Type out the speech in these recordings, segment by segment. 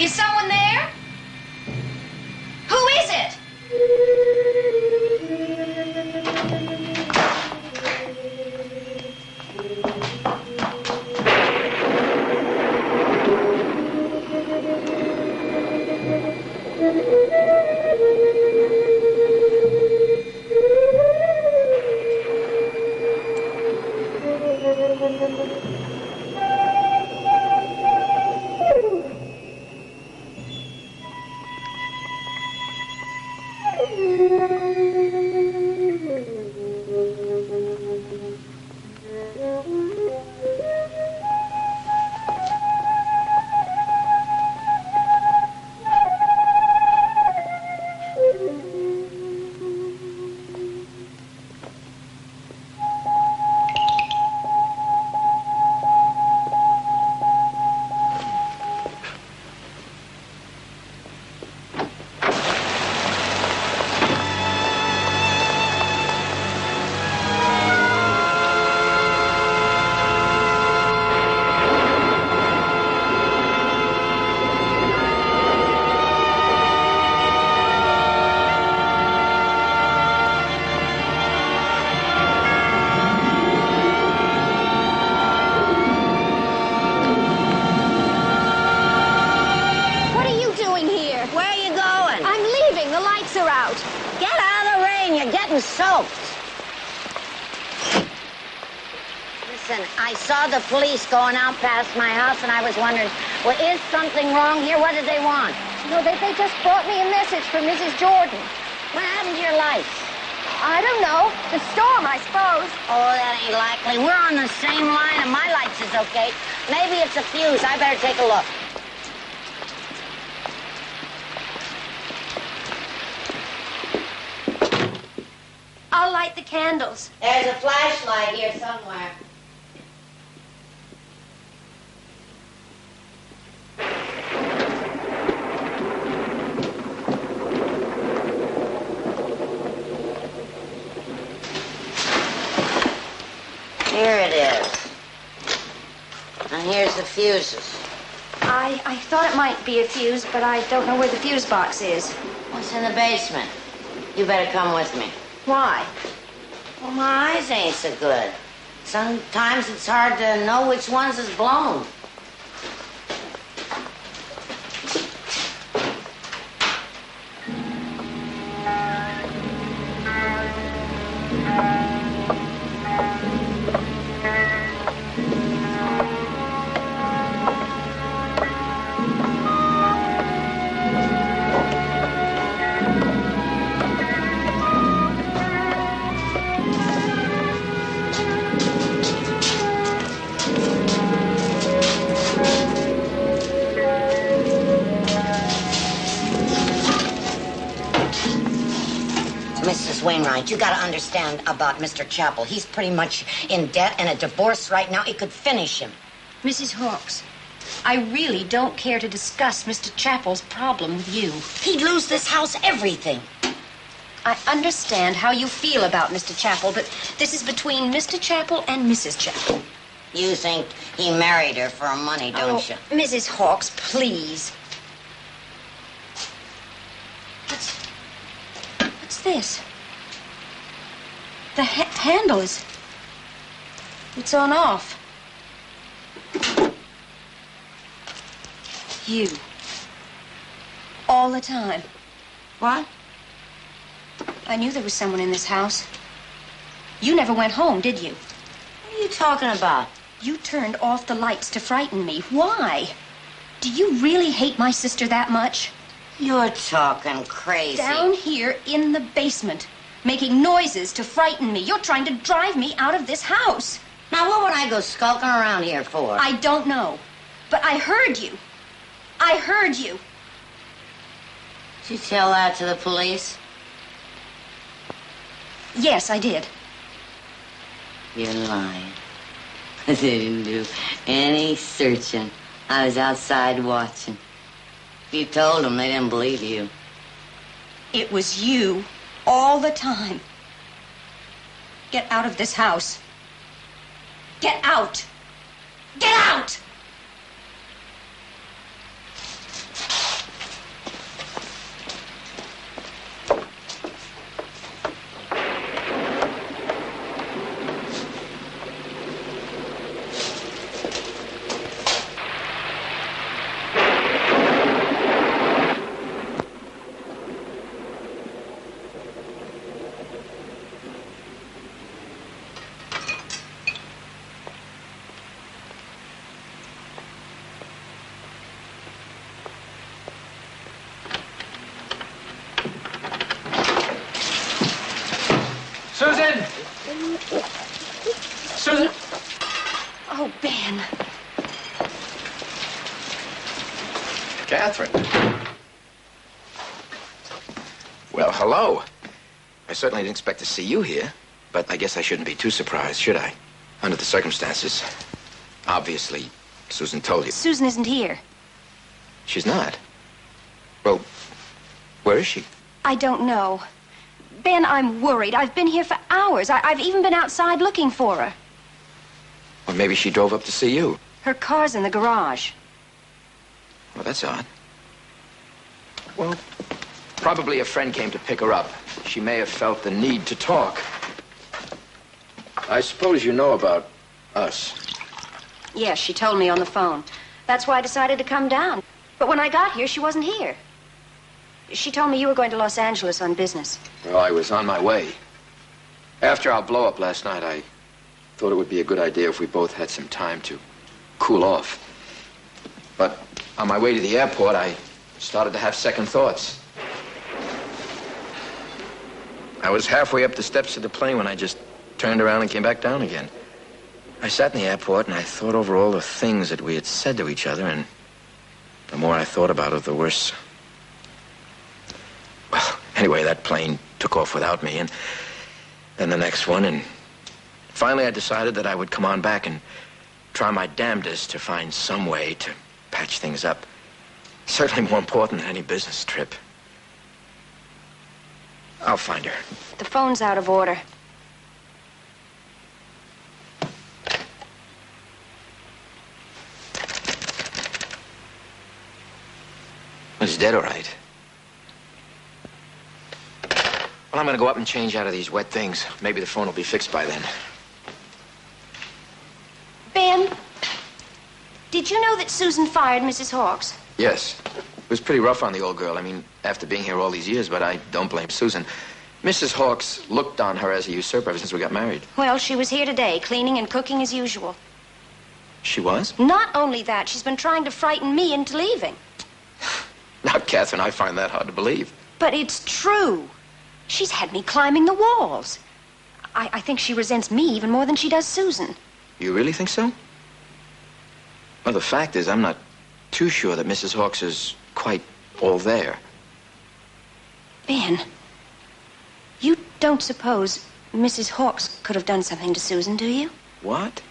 Is someone there? Who is it? Soaked. Listen, I saw the police going out past my house, and I was wondering, well, is something wrong here? What did they want? No, they just brought me a message from Mrs. Jordan. What happened to your lights? I don't know. The storm, I suppose. Oh, that ain't likely. We're on the same line, and my lights is okay. Maybe it's a fuse. I better take a look. I'll light the candles. There's a flashlight here somewhere. Here it is. And here's the fuses. I thought it might be a fuse, but I don't know where the fuse box is. What's in the basement? You better come with me. Why? Well, my eyes ain't so good. Sometimes it's hard to know which ones is blown. Wainwright, you got to understand about Mr. Chappell. He's pretty much in debt, and a divorce right now, it could finish him. Mrs. Hawkes, I really don't care to discuss Mr. Chappell's problem with you. He'd lose this house, everything. I understand how you feel about Mr. Chappell, but this is between Mr. Chappell and Mrs. Chappell. You think he married her for money, don't you? Mrs. Hawkes, please. What's this? The handle is... It's on off. You. All the time. What? I knew there was someone in this house. You never went home, did you? What are you talking about? You turned off the lights to frighten me. Why? Do you really hate my sister that much? You're talking crazy. Down here in the basement, making noises to frighten me. You're trying to drive me out of this house. Now, what would I go skulking around here for? I don't know. But I heard you. I heard you. Did you tell that to the police? Yes, I did. You're lying. They didn't do any searching. I was outside watching. You told them, they didn't believe you. It was you all the time. Get out of this house. Get out! Get out! Susan! Susan! Oh, Ben. Catherine. Well, hello. I certainly didn't expect to see you here, but I guess I shouldn't be too surprised, should I? Under the circumstances. Obviously, Susan told you. Susan isn't here. She's not. Well, where is she? I don't know. Ben, I'm worried. I've been here for hours. I've even been outside looking for her. Well, maybe she drove up to see you. Her car's in the garage. Well, that's odd. Well, probably a friend came to pick her up. She may have felt the need to talk. I suppose you know about us. Yes, she told me on the phone. That's why I decided to come down. But when I got here, she wasn't here. She told me you were going to Los Angeles on business. Well, I was on my way. After our blow-up last night, I thought it would be a good idea if we both had some time to cool off. But on my way to the airport, I started to have second thoughts. I was halfway up the steps of the plane when I just turned around and came back down again. I sat in the airport and I thought over all the things that we had said to each other, and the more I thought about it, the worse. Well, anyway, that plane took off without me, and then the next one, and finally I decided that I would come on back and try my damnedest to find some way to patch things up. Certainly more important than any business trip. I'll find her. The phone's out of order. It's dead, all right. Well, I'm gonna go up and change out of these wet things. Maybe the phone will be fixed by then. Ben, did you know that Susan fired Mrs. Hawkes? Yes. It was pretty rough on the old girl. I mean, after being here all these years, but I don't blame Susan. Mrs. Hawkes looked on her as a usurper ever since we got married. Well, she was here today, cleaning and cooking as usual. She was? Not only that, she's been trying to frighten me into leaving. Now, Catherine, I find that hard to believe. But it's true. She's had me climbing the walls. I think she resents me even more than she does Susan. You really think so? Well, the fact is, I'm not too sure that Mrs. Hawkes is quite all there. Ben, you don't suppose Mrs. Hawkes could have done something to Susan, do you? What?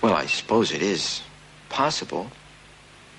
Well, I suppose it is possible.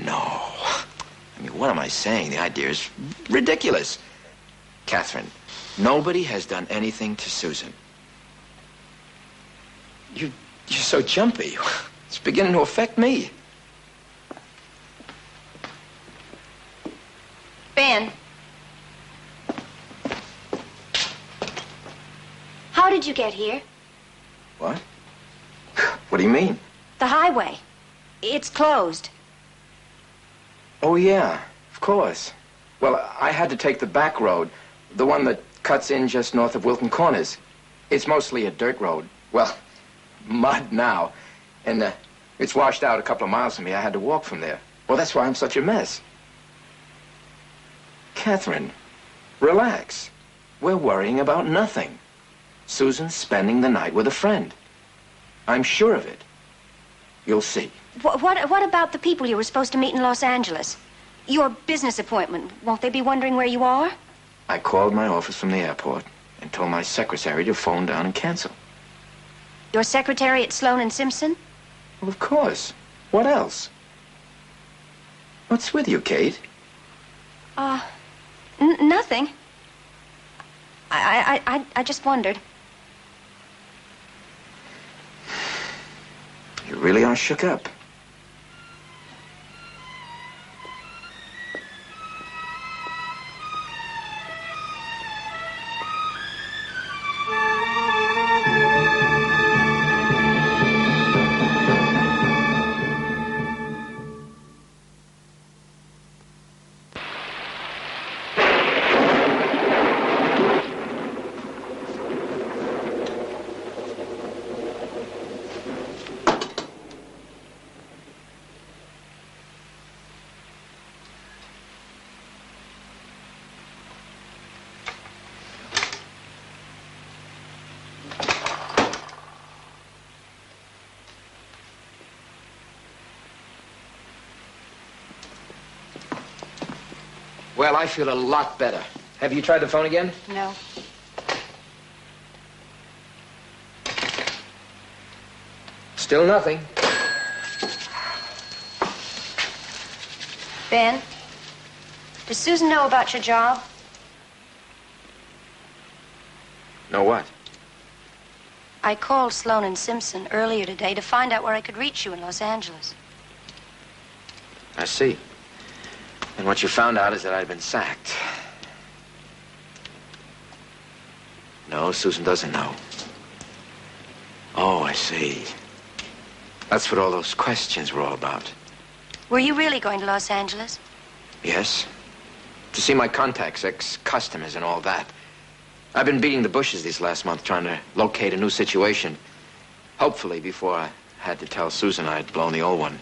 No. I mean, what am I saying? The idea is ridiculous. Catherine, nobody has done anything to Susan. You're so jumpy. It's beginning to affect me. Ben. How did you get here? What? What do you mean? The highway. It's closed. Oh, yeah, of course. Well, I had to take the back road, the one that cuts in just north of Wilton Corners. It's mostly a dirt road. Well, mud now. And it's washed out a couple of miles from me. I had to walk from there. Well, that's why I'm such a mess. Catherine, relax. We're worrying about nothing. Susan's spending the night with a friend. I'm sure of it. You'll see. What about the people you were supposed to meet in Los Angeles? Your business appointment. Won't they be wondering where you are? I called my office from the airport and told my secretary to phone down and cancel. Your secretary at Sloan and Simpson? Well, of course. What else? What's with you, Kate? Nothing. I just wondered. You really are shook up. Well, I feel a lot better. Have you tried the phone again? No. Still nothing. Ben, does Susan know about your job? Know what? I called Sloan and Simpson earlier today to find out where I could reach you in Los Angeles. I see. And what you found out is that I'd been sacked. No, Susan doesn't know. Oh, I see. That's what all those questions were all about. Were you really going to Los Angeles? Yes. To see my contacts, ex-customers and all that. I've been beating the bushes this last month trying to locate a new situation. Hopefully before I had to tell Susan I'd blown the old one.